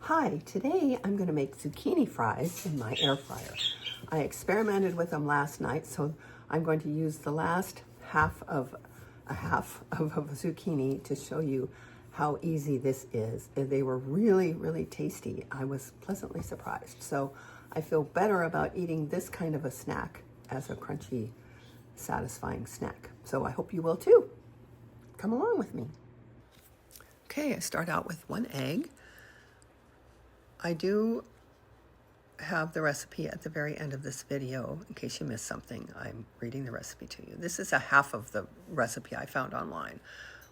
Hi, today I'm going to make zucchini fries in my air fryer. I experimented with them last night, so I'm going to use the last half of a zucchini to show you how easy this is. They were really, really tasty. I was pleasantly surprised. So I feel better about eating this kind of a snack as a crunchy, satisfying snack. So I hope you will too. Come along with me. Okay, I start out with 1 egg. I do have the recipe at the very end of this video. In case you missed something, I'm reading the recipe to you. This is a half of the recipe I found online.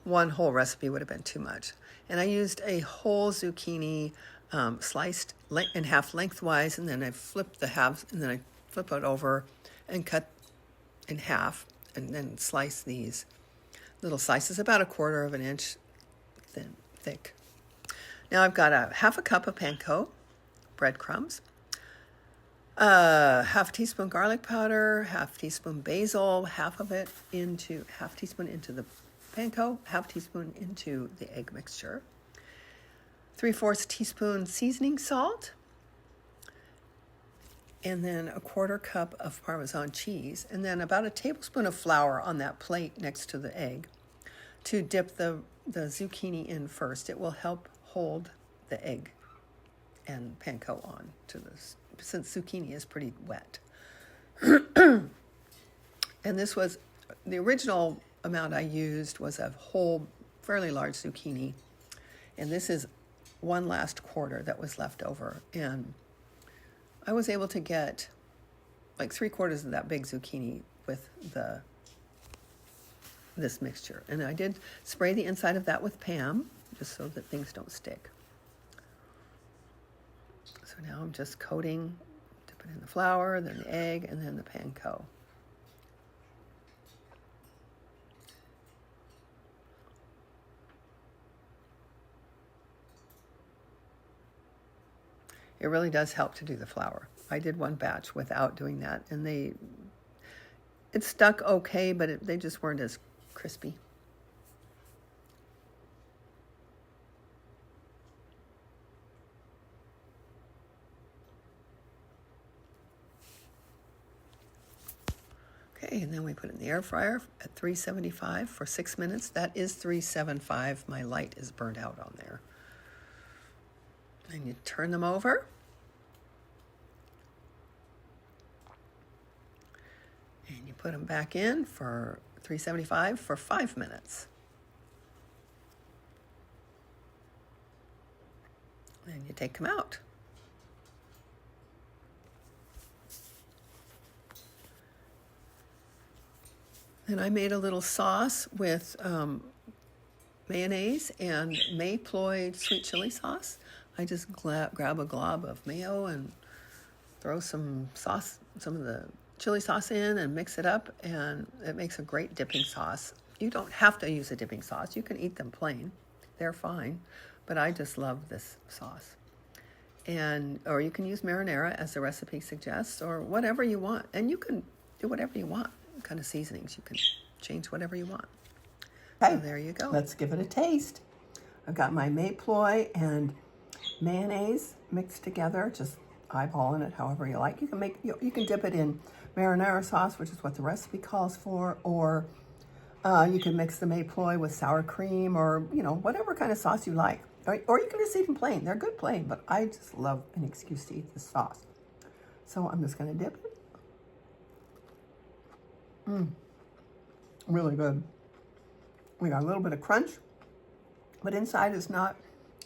One whole recipe would have been too much. And I used a whole zucchini sliced in half lengthwise, and then I flipped the halves, and then I flip it over and cut in half, and then slice these little slices about 1/4 of an inch thick. Now I've got a half a cup of panko breadcrumbs, half teaspoon garlic powder, half teaspoon basil, half teaspoon into the panko, half teaspoon into the egg mixture, 3/4 teaspoon seasoning salt, and then 1/4 cup of Parmesan cheese, and then about a tablespoon of flour on that plate next to the egg to dip the zucchini in first. It will help hold the egg and panko on to this, since zucchini is pretty wet. And this was, the original amount I used was a whole fairly large zucchini, and this is 1 last 1/4 that was left over, and I was able to get like 3/4 of that big zucchini with this mixture. And I did spray the inside of that with Pam, just so that things don't stick. So now I'm just coating, dip it in the flour, then the egg, and then the panko. It really does help to do the flour. I did 1 batch without doing that, and it stuck okay, but they just weren't as crispy. Okay, and then we put it in the air fryer at 375 for 6 minutes. That is 375. My light is burnt out on there. And you turn them over. And you put them back in for 375 for 5 minutes. And you take them out. And I made a little sauce with mayonnaise and Mayploy sweet chili sauce. I just grab a glob of mayo and throw some of the chili sauce in and mix it up, and it makes a great dipping sauce. You don't have to use a dipping sauce. You can eat them plain. They're fine, but I just love this sauce. Or you can use marinara as the recipe suggests, or whatever you want. And you can do whatever you want. Kind of seasonings, you can change whatever you want. Okay, so there you go. Let's give it a taste. I've got my Mayploy and mayonnaise mixed together, just eyeballing it however you like. You can dip it in marinara sauce, which is what the recipe calls for, or you can mix the Mayploy with sour cream, or whatever kind of sauce you like. Or you can just eat them plain. They're good plain, but I just love an excuse to eat this sauce. So I'm just going to dip it. Really good. We got a little bit of crunch, but inside is not,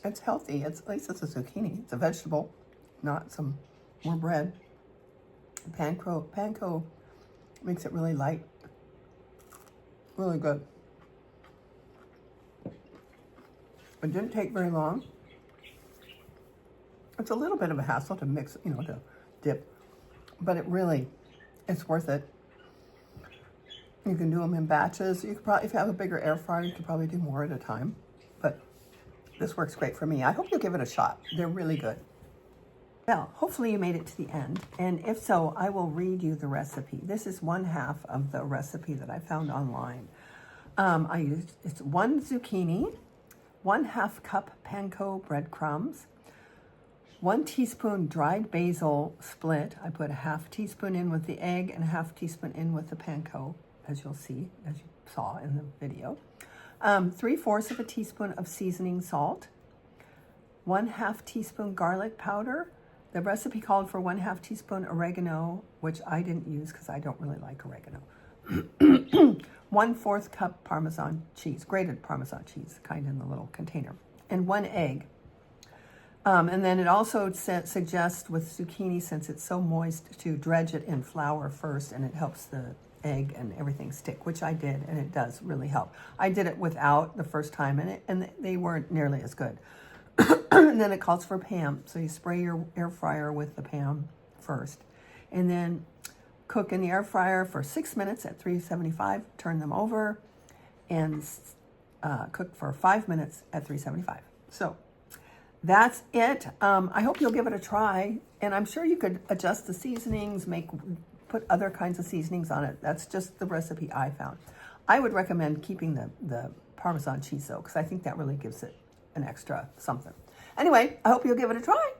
it's healthy. At least it's a zucchini. It's a vegetable, not some more bread. Panko makes it really light. Really good. It didn't take very long. It's a little bit of a hassle to mix, to dip, but it's worth it. You can do them in batches. You could probably, if you have a bigger air fryer, you could probably do more at a time. But this works great for me. I hope you'll give it a shot. They're really good. Well, hopefully you made it to the end. And if so, I will read you the recipe. This is 1/2 of the recipe that I found online. It's 1 zucchini, 1/2 cup panko breadcrumbs, 1 teaspoon dried basil split. I put a half teaspoon in with the egg and a half teaspoon in with the panko, as you'll see, as you saw in the video. 3/4 of a teaspoon of seasoning salt. 1/2 teaspoon garlic powder. The recipe called for 1/2 teaspoon oregano, which I didn't use because I don't really like oregano. 1/4 cup Parmesan cheese, grated Parmesan cheese, kind in the little container, and 1 egg. And then it also suggests with zucchini, since it's so moist, to dredge it in flour first, and it helps the egg and everything stick, which I did, and it does really help. I did it without the first time, and they weren't nearly as good. And then it calls for Pam, so you spray your air fryer with the Pam first, and then cook in the air fryer for 6 minutes at 375. Turn them over, and cook for 5 minutes at 375. So that's it. I hope you'll give it a try, and I'm sure you could adjust the seasonings, put other kinds of seasonings on it. That's just the recipe I found. I would recommend keeping the Parmesan cheese though, because I think that really gives it an extra something. Anyway, I hope you'll give it a try.